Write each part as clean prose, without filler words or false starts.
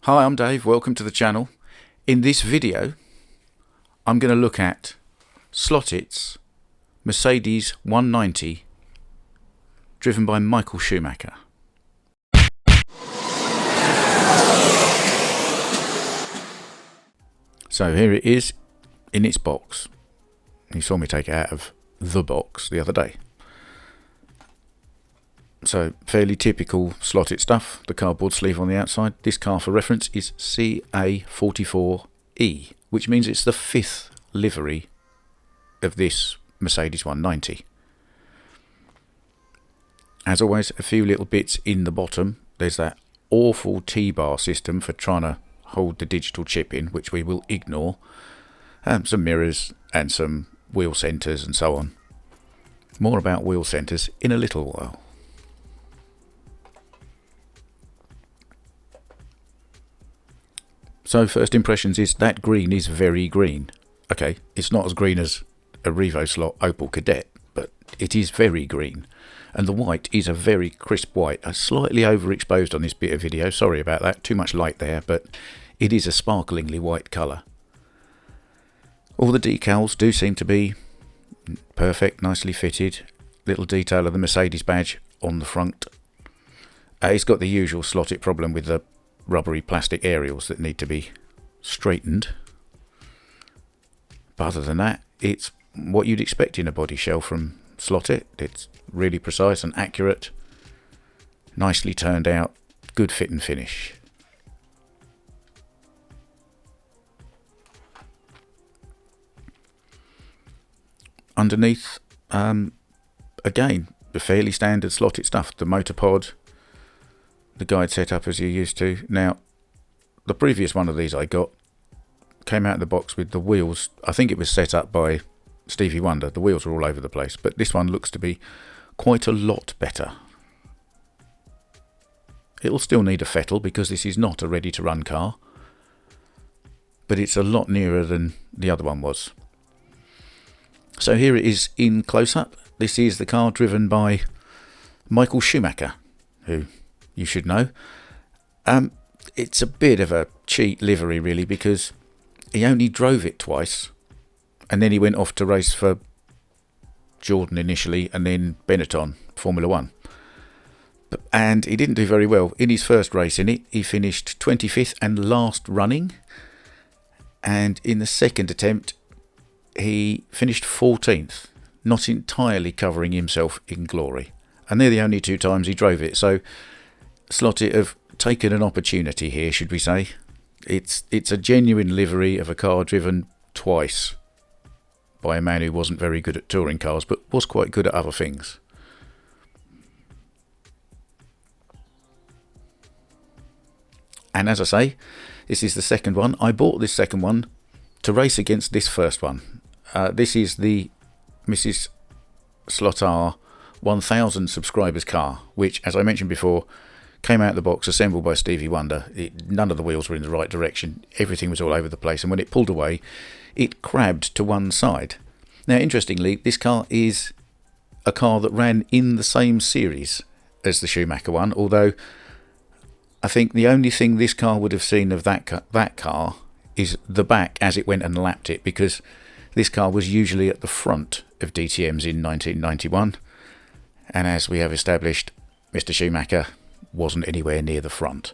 Hi, I'm Dave, welcome to the channel. In this video I'm going to look at Slotit's Mercedes 190 driven by Michael Schumacher. So here it is in its box. You saw me take it out of the box the other day. So fairly typical Slotit stuff, the cardboard sleeve on the outside. This car for reference is CA44E, which means it's the 5th livery of this Mercedes 190. As always, a few little bits in the bottom. There's that awful T-bar system for trying to hold the digital chip in, which we will ignore. Some mirrors and some wheel centres and so on. More about wheel centres in a little while. So first impressions is that green is very green. Okay, it's not as green as a Revo slot Opel Kadett, but it is very green. And the white is a very crisp white, slightly overexposed on this bit of video, sorry about that, too much light there, but it is a sparklingly white colour. All the decals do seem to be perfect, nicely fitted. Little detail of the Mercedes badge on the front. It's got the usual Slotit problem with the rubbery plastic aerials that need to be straightened. But other than that, it's what you'd expect in a body shell from Slotit. It's really precise and accurate, nicely turned out, good fit and finish. Underneath, again, the fairly standard Slotit stuff, the motor pod, the guide setup as you're used to. Now, the previous one of these I got came out of the box with the wheels. I think it was set up by Stevie Wonder. The wheels were all over the place, but this one looks to be quite a lot better. It'll still need a fettle because this is not a ready-to-run car, but it's a lot nearer than the other one was. So here it is in close-up. This is the car driven by Michael Schumacher, who you should know. It's a bit of a cheat livery really, because he only drove it twice and then he went off to race for Jordan initially and then Benetton Formula 1. And he didn't do very well. In his first race in it, he finished 25th and last running. And in the second attempt, he finished 14th, not entirely covering himself in glory. And they're the only two times he drove it. So Slotit have taken an opportunity here, should we say. It's a genuine livery of a car driven twice by a man who wasn't very good at touring cars, but was quite good at other things. And as I say, this is the second one. I bought this second one to race against this first one. This is the Mrs. Slotar 1000 subscribers car, which, as I mentioned before, came out of the box assembled by Stevie Wonder. None of the wheels were in the right direction. Everything was all over the place. And when it pulled away, it crabbed to one side. Now, interestingly, this car is a car that ran in the same series as the Schumacher one, although I think the only thing this car would have seen of that car is the back as it went and lapped it, because this car was usually at the front of DTMs in 1991. And as we have established, Mr. Schumacher wasn't anywhere near the front.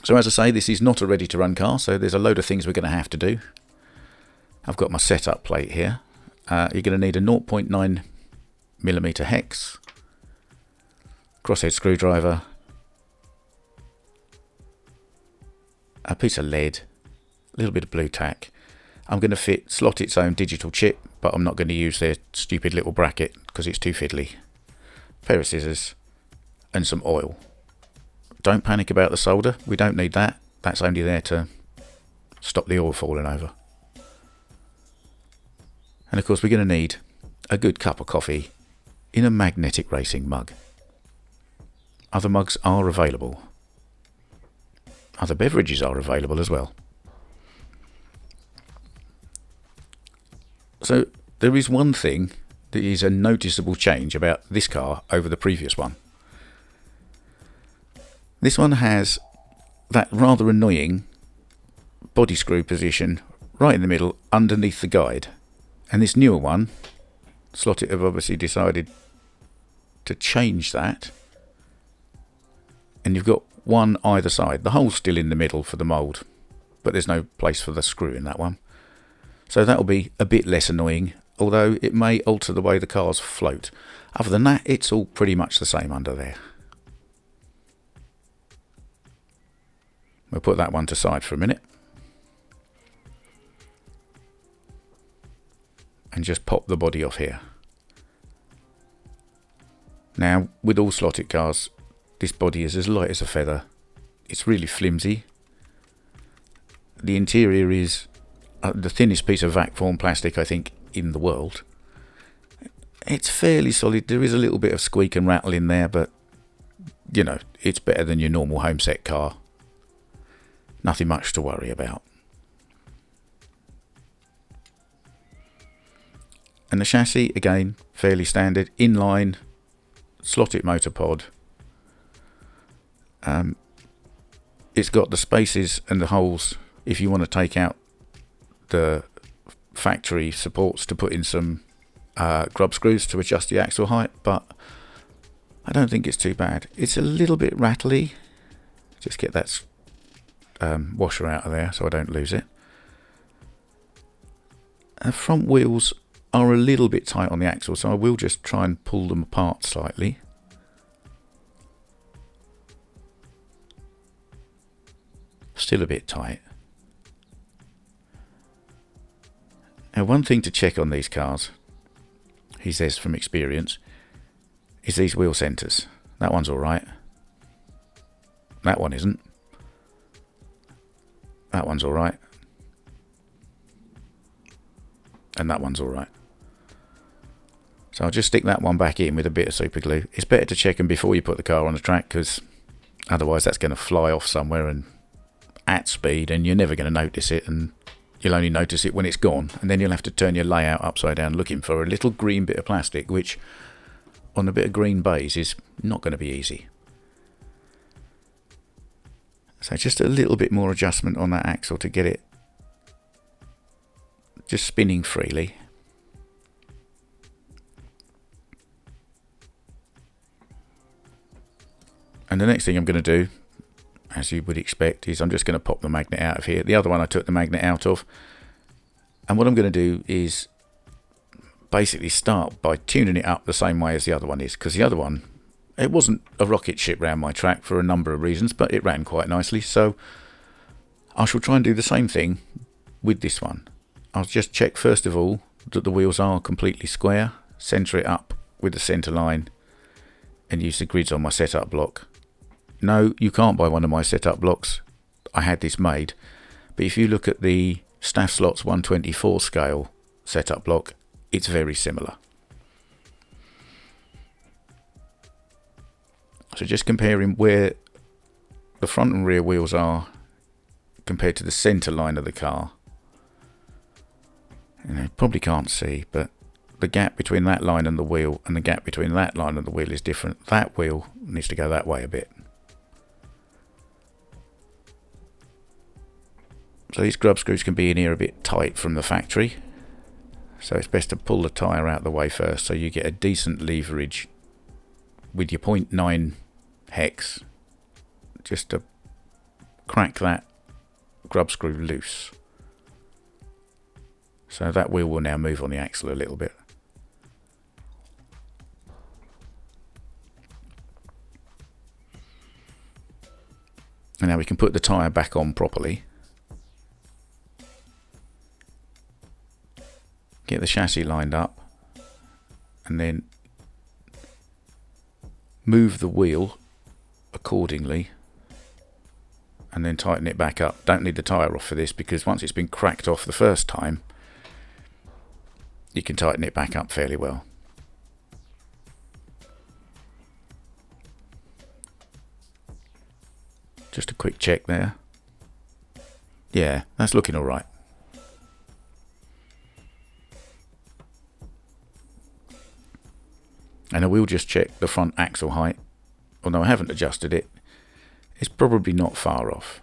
So as I say, this is not a ready-to-run car, so there's a load of things we're going to have to do. I've got my setup plate here. You're going to need a 0.9mm hex, crosshead screwdriver, a piece of lead, a little bit of blue tack. I'm going to fit Slotit's own digital chip, but I'm not going to use their stupid little bracket because it's too fiddly. Pair of scissors and some oil. Don't panic about the solder, we don't need that. That's only there to stop the oil falling over. And of course we're going to need a good cup of coffee in a magnetic racing mug. Other mugs are available. Other beverages are available as well. So there is one thing that is a noticeable change about this car over the previous one. This one has that rather annoying body screw position right in the middle underneath the guide. And this newer one, Slotted have obviously decided to change that. And you've got one either side. The hole's still in the middle for the mould, but there's no place for the screw in that one. So that'll be a bit less annoying, although it may alter the way the cars float. Other than that, it's all pretty much the same under there. We'll put that one to side for a minute. And just pop the body off here. Now, with all slotted cars, this body is as light as a feather. It's really flimsy. The interior is the thinnest piece of vac form plastic, I think, in the world. It's fairly solid. There is a little bit of squeak and rattle in there, but, you know, it's better than your normal home set car. Nothing much to worry about. And the chassis, again, fairly standard, inline, slotted motor pod. It's got the spaces and the holes if you want to take out the factory supports to put in some grub screws to adjust the axle height, but I don't think it's too bad. It's a little bit rattly. Just get that washer out of there so I don't lose it. The front wheels are a little bit tight on the axle, so I will just try and pull them apart slightly. Still a bit tight. Now, one thing to check on these cars, he says from experience, is these wheel centres. That one's alright. That one isn't. That one's alright. And that one's alright. So I'll just stick that one back in with a bit of super glue. It's better to check them before you put the car on the track, because otherwise that's going to fly off somewhere and at speed, and you're never going to notice it, and you'll only notice it when it's gone, and then you'll have to turn your layout upside down looking for a little green bit of plastic, which on a bit of green baize is not going to be easy. So just a little bit more adjustment on that axle to get it just spinning freely. And the next thing I'm going to do, as you would expect, is I'm just going to pop the magnet out of here. The other one I took the magnet out of. And what I'm going to do is basically start by tuning it up the same way as the other one is, because the other one, it wasn't a rocket ship round my track for a number of reasons, but it ran quite nicely. So I shall try and do the same thing with this one. I'll just check first of all that the wheels are completely square, centre it up with the centre line, and use the grids on my setup block. No, you can't buy one of my setup blocks. I had this made. But if you look at the Staff Slots 124 scale setup block, it's very similar. So just comparing where the front and rear wheels are compared to the centre line of the car. You probably can't see, but the gap between that line and the wheel and the gap between that line and the wheel is different. That wheel needs to go that way a bit. So these grub screws can be in here a bit tight from the factory. So it's best to pull the tyre out of the way first so you get a decent leverage with your 0.9 hex. Just to crack that grub screw loose. So that wheel will now move on the axle a little bit. And now we can put the tyre back on properly. Get the chassis lined up. And then move the wheel accordingly. And then tighten it back up. Don't need the tyre off for this, because once it's been cracked off the first time, you can tighten it back up fairly well. Just a quick check there. Yeah, that's looking all right. And I will just check the front axle height, although I haven't adjusted it. It's probably not far off.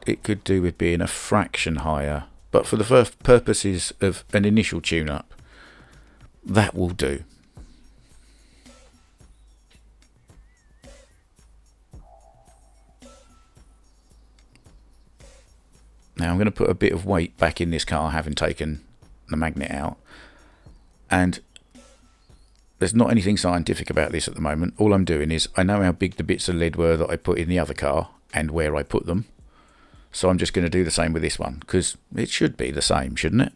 It could do with being a fraction higher, but for the first purposes of an initial tune-up, that will do. Now I'm going to put a bit of weight back in this car, having taken the magnet out, and there's not anything scientific about this at the moment. All I'm doing is, I know how big the bits of lead were that I put in the other car and where I put them, so I'm just going to do the same with this one, because it should be the same, shouldn't it?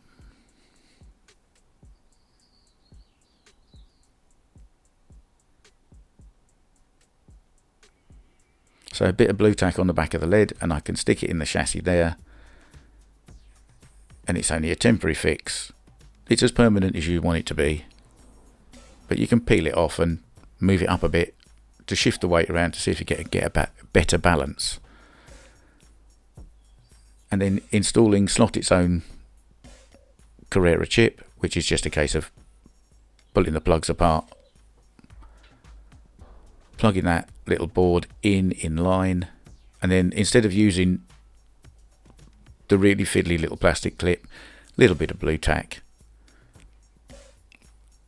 So a bit of blue tack on the back of the lead, and I can stick it in the chassis there, and it's only a temporary fix. It's as permanent as you want it to be, but you can peel it off and move it up a bit to shift the weight around to see if you get a better balance. And then installing slot its own Carrera chip, which is just a case of pulling the plugs apart, plugging that little board in line, and then instead of using the really fiddly little plastic clip, little bit of blue tack,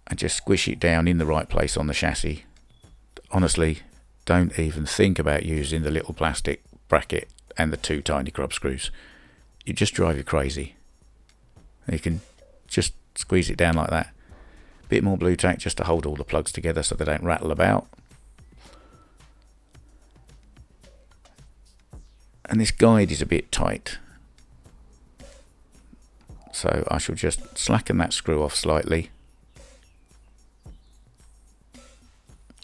and just squish it down in the right place on the chassis. Honestly, don't even think about using the little plastic bracket and the 2 tiny crop screws. You just drive you crazy. You can just squeeze it down like that. Bit more blue tack just to hold all the plugs together so they don't rattle about. And this guide is a bit tight, so I shall just slacken that screw off slightly.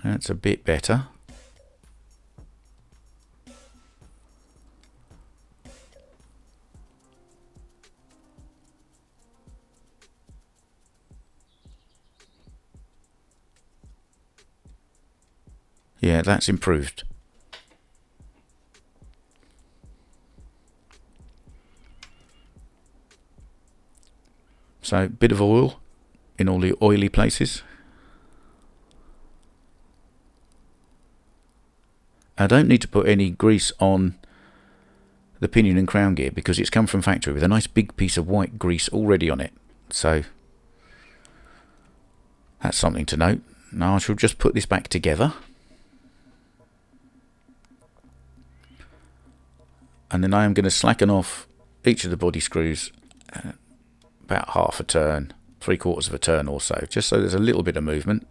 That's a bit better. Yeah, that's improved. So, bit of oil in all the oily places. I don't need to put any grease on the pinion and crown gear because it's come from factory with a nice big piece of white grease already on it. So, that's something to note. Now I shall just put this back together. And then I am going to slacken off each of the body screws about half a turn, 3/4 of a turn or so, just so there's a little bit of movement.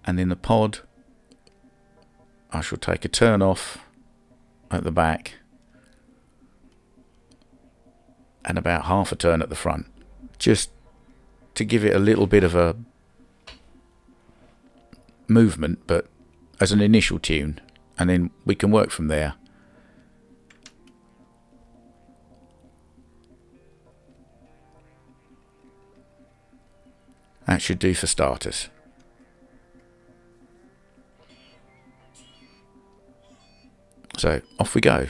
And in the pod, I shall take a turn off at the back and about half a turn at the front, just to give it a little bit of a movement, but as an initial tune, and then we can work from there. That should do for starters. So off we go.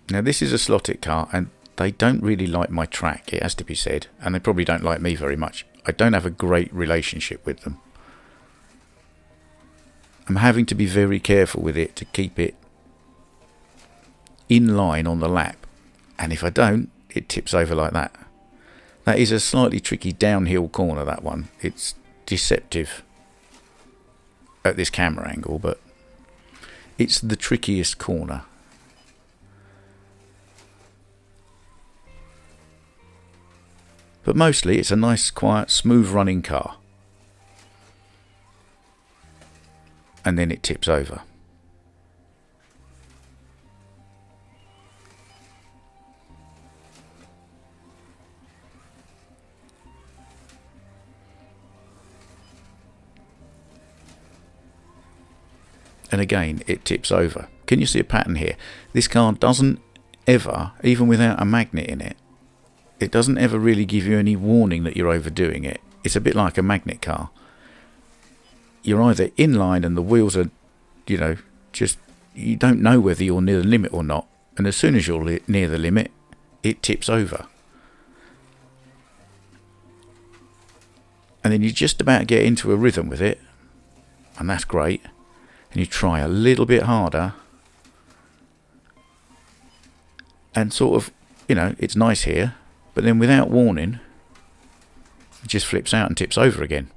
Now this is a slotted car and they don't really like my track, it has to be said, and they probably don't like me very much. I don't have a great relationship with them. I'm having to be very careful with it to keep it in line on the lap, and if I don't, it tips over like that. That is a slightly tricky downhill corner, that one. It's deceptive at this camera angle, but it's the trickiest corner. But mostly it's a nice, quiet, smooth running car. And then it tips over. And again, it tips over. Can you see a pattern here? This car doesn't ever, even without a magnet in it, it doesn't ever really give you any warning that you're overdoing it. It's a bit like a magnet car. You're either in line and the wheels are, you know, just, you don't know whether you're near the limit or not. And as soon as you're near the limit, it tips over. and then you just about get into a rhythm with it, and that's great, and you try a little bit harder, and sort of, you know, it's nice here, but then without warning it just flips out and tips over again.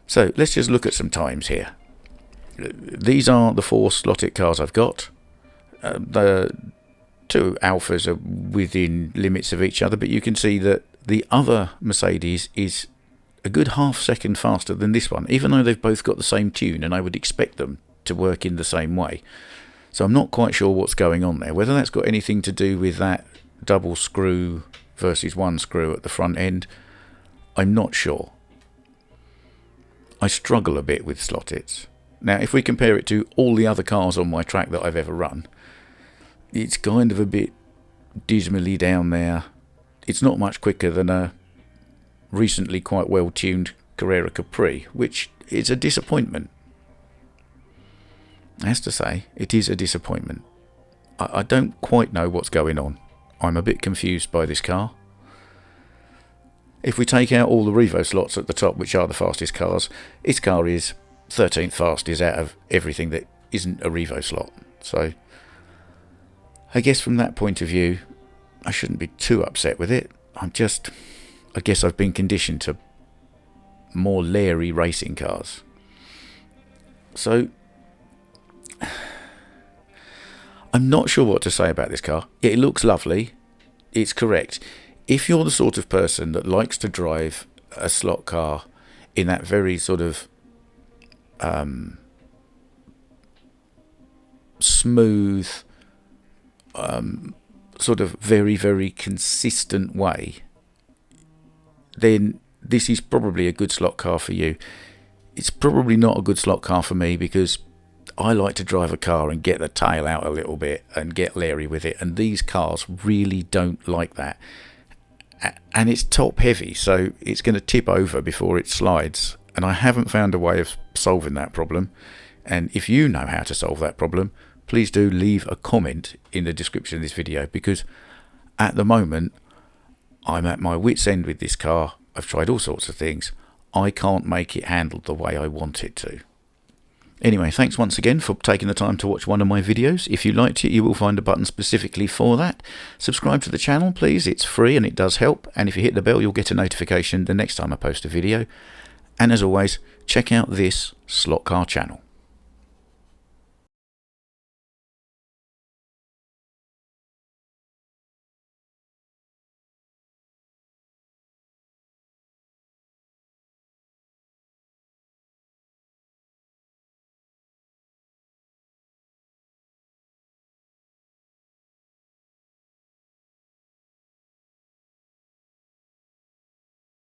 So let's just look at some times here. These are the 4 slotted cars I've got. The 2 Alphas are within limits of each other, but you can see that the other Mercedes is a good half second faster than this one, even though they've both got the same tune, and I would expect them to work in the same way. So I'm not quite sure what's going on there, whether that's got anything to do with that double screw versus 1 screw at the front end. I'm not sure. I struggle a bit with slotteds. Now, if we compare it to all the other cars on my track that I've ever run, it's kind of a bit dismally down there. It's not much quicker than a recently quite well tuned Carrera Capri, which is a disappointment. I have to say, it is a disappointment. I don't quite know what's going on. I'm a bit confused by this car. If we take out all the Revo slots at the top, which are the fastest cars, its car is 13th fastest out of everything that isn't a Revo slot. So I guess from that point of view, I shouldn't be too upset with it. I guess I've been conditioned to more leery racing cars. So I'm not sure what to say about this car. It looks lovely. It's correct. If you're the sort of person that likes to drive a slot car in that very sort of smooth, sort of very, very consistent way, then this is probably a good slot car for you. It's probably not a good slot car for me, because I like to drive a car and get the tail out a little bit and get leery with it, and these cars really don't like that. And it's top heavy, so it's going to tip over before it slides, and I haven't found a way of solving that problem. And if you know how to solve that problem, please do leave a comment in the description of this video, because at the moment I'm at my wit's end with this car. I've tried all sorts of things. I can't make it handle the way I want it to. Anyway, thanks once again for taking the time to watch one of my videos. If you liked it, you will find a button specifically for that. Subscribe to the channel, please. It's free and it does help. And if you hit the bell, you'll get a notification the next time I post a video. And as always, check out this slot car channel.